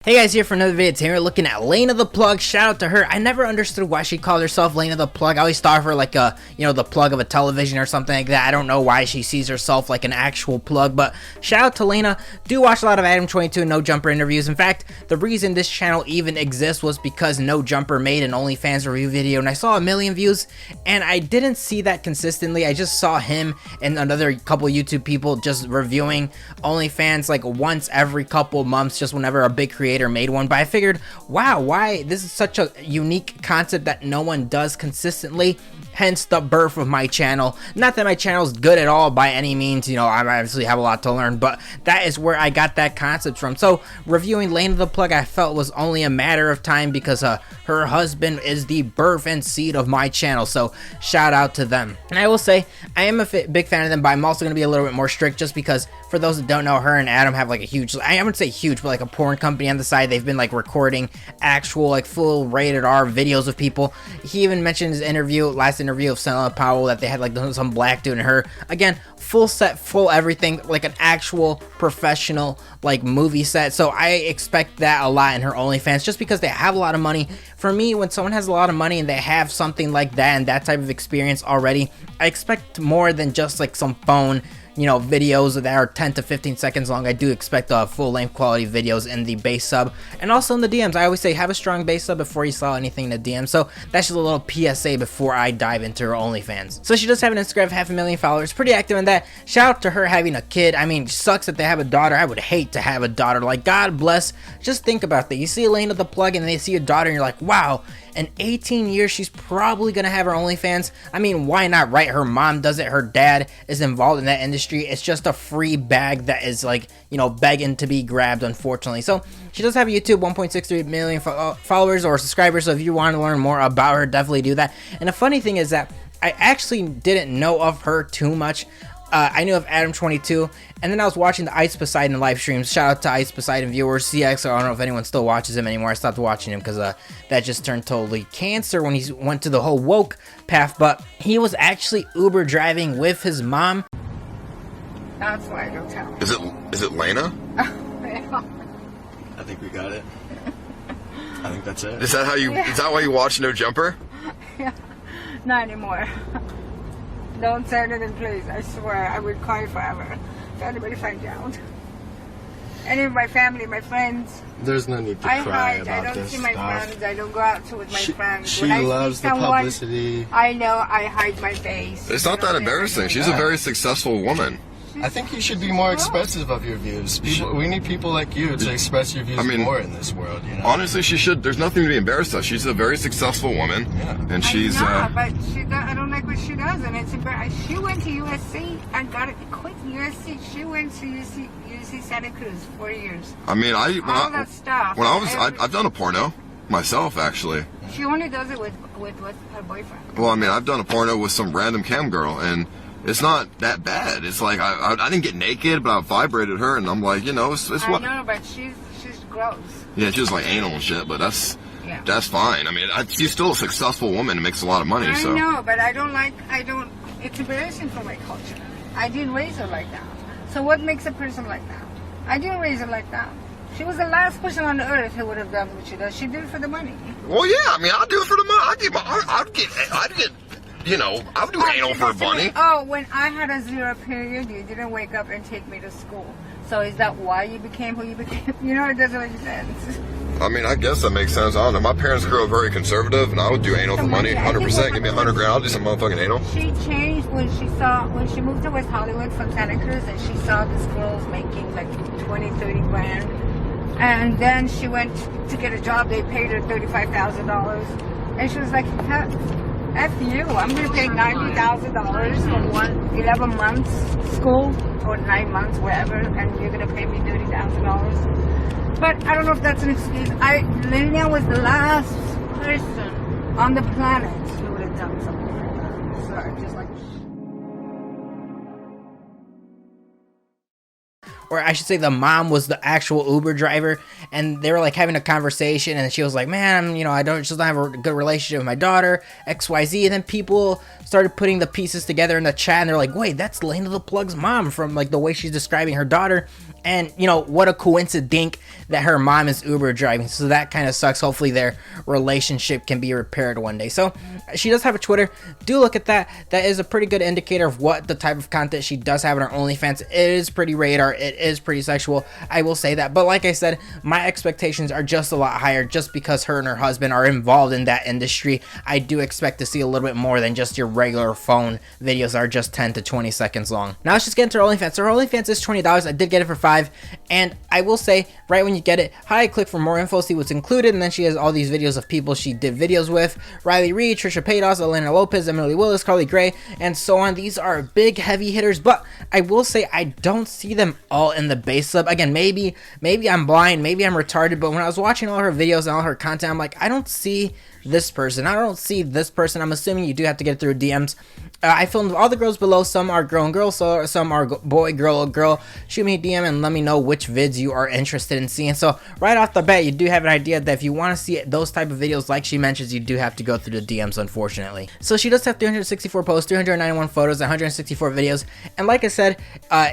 Hey guys, here for another video. Today we're looking at Lena the Plug. Shout out to her. I never understood why she called herself Lena the Plug. I always thought of her like a, the plug of a television or something like that. I don't know why she sees herself like an actual plug, but shout out to Lena. Do watch a lot of Adam 22 No Jumper interviews. In fact, the reason this channel even exists was because No Jumper made an OnlyFans review video and I saw 1 million views and I didn't see that consistently. I just saw him and another couple YouTube people just reviewing OnlyFans like once every couple months, just whenever a big creator made one. But I figured, wow, why this is such a unique concept that no one does consistently, hence the birth of my channel. Not that my channel is good at all by any means, I obviously have a lot to learn, but that is where I got that concept from. So reviewing Lena the Plug, I felt was only a matter of time because her husband is the birth and seed of my channel, so shout out to them. And I will say I am a big fan of them, but I'm also going to be a little bit more strict just because for those that don't know, her and Adam have like a huge, I wouldn't say huge, but like a porn company on the side. They've been like recording actual like full rated R videos of people. He even mentioned his last interview of Senna Powell that they had like some black dude and her. Again, full set, full everything, like an actual professional like movie set. So I expect that a lot in her OnlyFans just because they have a lot of money. For me, when someone has a lot of money and they have something like that and that type of experience already, I expect more than just like some phone videos that are 10 to 15 seconds long. I do expect full-length quality videos in the base sub and also in the DMs. I always say have a strong base sub before you sell anything in the DM. So that's just a little PSA before I dive into her OnlyFans. So she does have an Instagram of 500,000 followers, pretty active in that. Shout out to her having a kid. I mean, sucks that they have a daughter. I would hate to have a daughter. Like, God bless. Just think about that. You see Lena the Plug and they see a daughter and you're like, wow, in 18 years she's probably gonna have her OnlyFans. I mean, why not, right? Her mom does it, her dad is involved in that industry. It's just a free bag that is like, begging to be grabbed, unfortunately. So she does have a YouTube 1.63 million followers or subscribers, so if you want to learn more about her, definitely do that. And the funny thing is that I actually didn't know of her too much. I knew of Adam 22, and then I was watching the Ice Poseidon live streams. Shout out to Ice Poseidon viewers. CX, I don't know if anyone still watches him anymore. I stopped watching him because that just turned totally cancer when he went to the whole woke path. But he was actually Uber driving with his mom. That's why I don't tell. Is it Lena? I think we got it. I think that's it. Is that how you? Yeah. Is that why you watch No Jumper? Yeah, not anymore. Don't say anything, please. I swear, I would cry forever if anybody finds out. Any of my family, my friends. There's no need to cry about this I don't see my friends. I don't go out with my friends. She loves the publicity. I know. I hide my face. It's not that embarrassing. She's a very successful woman. I think you should be more expressive of your views. We need people like you to express your views more in this world. Honestly, she should. There's nothing to be embarrassed of. She's a very successful woman, and she's. But I don't like what she does, and it's embarrassing. She went to USC and quit USC. She went to UC Santa Cruz 4 years. I mean, that stuff. When I've done a porno myself, actually. She only does it with her boyfriend. Well, I mean, I've done a porno with some random cam girl, and it's not that bad. It's like I didn't get naked, but I vibrated her, and I'm like, it's what. I know, but she's gross. Yeah, she's like anal and shit, but that's fine. I mean, she's still a successful woman and makes a lot of money. I know, but it's embarrassing for my culture. I didn't raise her like that. So what makes a person like that? I didn't raise her like that. She was the last person on the earth who would have done what she does. She did it for the money. Well, yeah, I mean, I'd do it for the money. I'd get. I would do anal for a bunny. Oh, when I had a 0 period, you didn't wake up and take me to school. So is that why you became who you became? It doesn't make sense. I mean, I guess that makes sense. I don't know. My parents grew up very conservative, and I would do anal for money. 100%. Give me 100 grand. I'll do some motherfucking anal. She changed when she moved to West Hollywood from Santa Cruz, and she saw these girls making like 20, 30 grand. And then she went to get a job. They paid her $35,000. And she was like, F you, I'm going to pay $90,000 for 11 months school or 9 months, whatever, and you're going to pay me $30,000. But I don't know if that's an excuse. Lena was the last person on the planet who would have done something like that. So I'm just like... Or I should say the mom was the actual Uber driver, and they were like having a conversation, and she was like, man, I just don't have a good relationship with my daughter, XYZ, and then people started putting the pieces together in the chat, and they're like, wait, that's Lena the Plug's mom from like the way she's describing her daughter, And, you know, what a coincidence that her mom is Uber driving. So that kind of sucks. Hopefully their relationship can be repaired one day. So she does have a Twitter. Do look at that. That is a pretty good indicator of what the type of content she does have on her OnlyFans. It is pretty radar. It is pretty sexual. I will say that. But like I said, my expectations are just a lot higher just because her and her husband are involved in that industry. I do expect to see a little bit more than just your regular phone videos that are just 10 to 20 seconds long. Now let's just get into her OnlyFans. So her OnlyFans is $20. I did get it for $5. And I will say, right when you get it, hi, click for more info, see what's included. And then she has all these videos of people she did videos with: Riley Reid, Trisha Paytas, Elena Lopez, Emily Willis, Carly Gray, and so on. These are big heavy hitters, but I will say I don't see them all in the base sub. Again, maybe I'm blind, maybe I'm retarded, but when I was watching all her videos and all her content, I'm like, I don't see this person, I don't see this person. I'm assuming you do have to get through DMs. I filmed all the girls below. Some are girl and girl, so some are boy, girl. Shoot me a DM and let me know which vids you are interested in seeing. So right off the bat, you do have an idea that if you want to see those type of videos like she mentions, you do have to go through the DMs, unfortunately. So she does have 364 posts, 391 photos, 164 videos. And like I said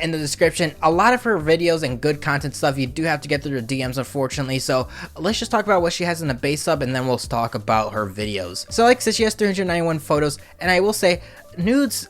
in the description, a lot of her videos and good content stuff, you do have to get through the DMs, unfortunately. So let's just talk about what she has in the base sub, and then we'll talk about her videos. So like I said, she has 391 photos, and I will say, nudes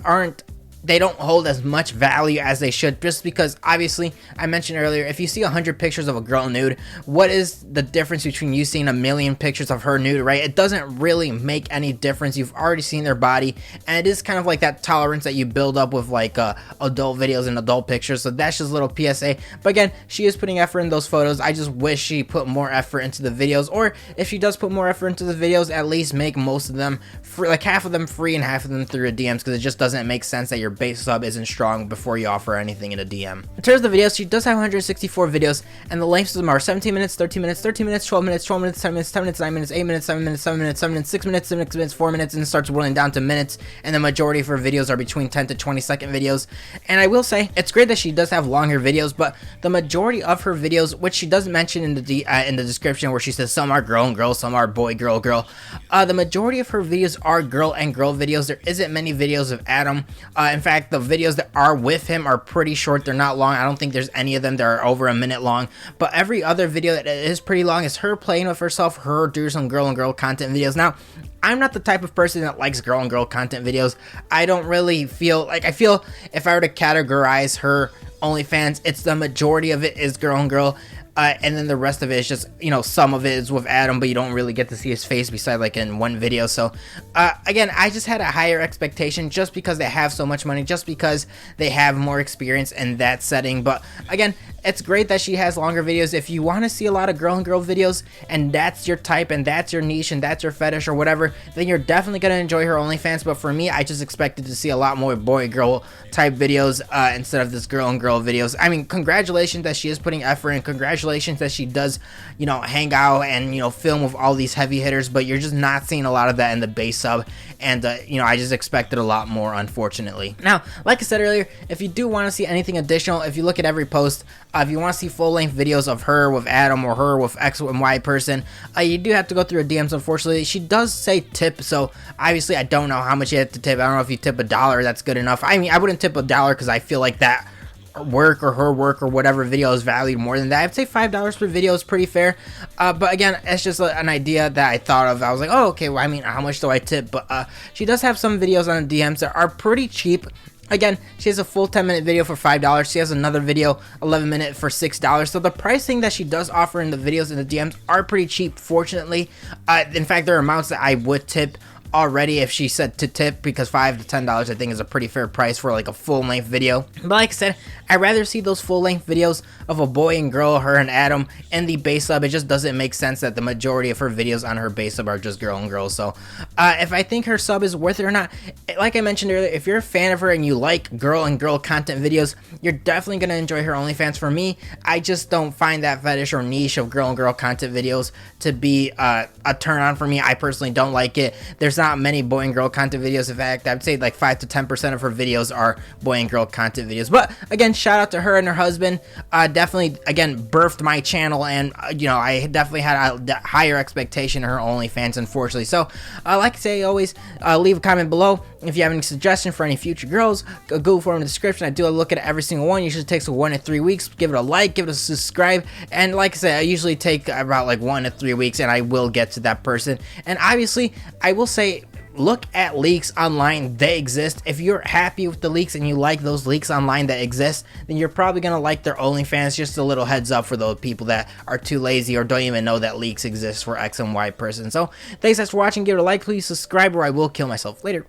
they don't hold as much value as they should, just because obviously I mentioned earlier, if you see 100 pictures of a girl nude, what is the difference between you seeing a million pictures of her nude, right? It doesn't really make any difference. You've already seen their body, and it is kind of like that tolerance that you build up with like adult videos and adult pictures. So that's just a little PSA. But again, she is putting effort in those photos. I just wish she put more effort into the videos, or if she does put more effort into the videos, at least make most of them free, like half of them free and half of them through a DMs, because it just doesn't make sense that your base sub isn't strong before you offer anything in a DM. In terms of the videos, she does have 164 videos, and the lengths of them are 17 minutes, 13 minutes, 13 minutes, 12 minutes, 12 minutes, 10 minutes, 10 minutes, 9 minutes, 8 minutes, 7 minutes, 7 minutes, 7 minutes, 6 minutes, 6 minutes, 4 minutes, and it starts whirling down to minutes. And the majority of her videos are between 10 to 20 second videos. And I will say, it's great that she does have longer videos, but the majority of her videos, which she does mention in the description, where she says some are girl and girl, some are boy, girl, the majority of her videos are girl and girl videos. There isn't many videos of Adam. In fact, the videos that are with him are pretty short. They're not long. I don't think there's any of them that are over a minute long, but every other video that is pretty long is her playing with herself, her doing some girl and girl content videos. Now, I'm not the type of person that likes girl and girl content videos. I don't really feel like, I feel if I were to categorize her OnlyFans, it's the majority of it is girl and girl. And then the rest of it is just, you know, some of it is with Adam, but you don't really get to see his face beside like in one video. So again, I just had a higher expectation just because they have so much money, just because they have more experience in that setting. But again, it's great that she has longer videos. If you want to see a lot of girl and girl videos, and that's your type, and that's your niche, and that's your fetish or whatever, then you're definitely going to enjoy her OnlyFans. But for me, I just expected to see a lot more boy girl type videos instead of this girl and girl videos. I mean, congratulations that she is putting effort, and congratulations that she does, you know, hang out and, you know, film with all these heavy hitters, but you're just not seeing a lot of that in the base sub. And you know, I just expected a lot more, unfortunately. Now, like I said earlier, if you do want to see anything additional, if you look at every post, if you want to see full-length videos of her with Adam or her with X and Y person, you do have to go through her DMs, unfortunately. She does say tip, so obviously I don't know how much you have to tip. I don't know if you tip $1, that's good enough. I mean, I wouldn't tip $1 because I feel like that work or her work or whatever video is valued more than that. I'd say $5 per video is pretty fair. But again, it's just an idea that I thought of. I was like, oh, okay, well, I mean, how much do I tip? But she does have some videos on the DMs that are pretty cheap. Again, she has a full 10-minute video for $5. She has another video, 11-minute, for $6. So the pricing that she does offer in the videos in the DMs are pretty cheap, fortunately. In fact, there are amounts that I would tip already if she said to tip, because $5 to $10 I think is a pretty fair price for like a full-length video. But like I said, I'd rather see those full-length videos of a boy and girl, her and Adam, in the base sub. It just doesn't make sense that the majority of her videos on her base sub are just girl and girl. So if I think her sub is worth it or not, like I mentioned earlier, if you're a fan of her and you like girl and girl content videos, you're definitely going to enjoy her OnlyFans. For me, I just don't find that fetish or niche of girl and girl content videos to be a turn on for me. I personally don't like it. There's not many boy and girl content videos. In fact, I'd say like 5 to 10% of her videos are boy and girl content videos. But again, shout out to her and her husband. Definitely, again, birthed my channel, and you know, I definitely had a higher expectation of her OnlyFans, unfortunately. So like I say, always leave a comment below. If you have any suggestions for any future girls, go Google form in the description. I do look at every single one. Usually takes 1 to 3 weeks. Give it a like, give it a subscribe, and like I said, I usually take about like 1 to 3 weeks, and I will get to that person. And obviously, I will say, look at leaks online. They exist. If you're happy with the leaks and you like those leaks online that exist, then you're probably gonna like their OnlyFans. Just a little heads up for those people that are too lazy or don't even know that leaks exist for X and Y person. So thanks guys for watching. Give it a like, please subscribe, or I will kill myself. Later.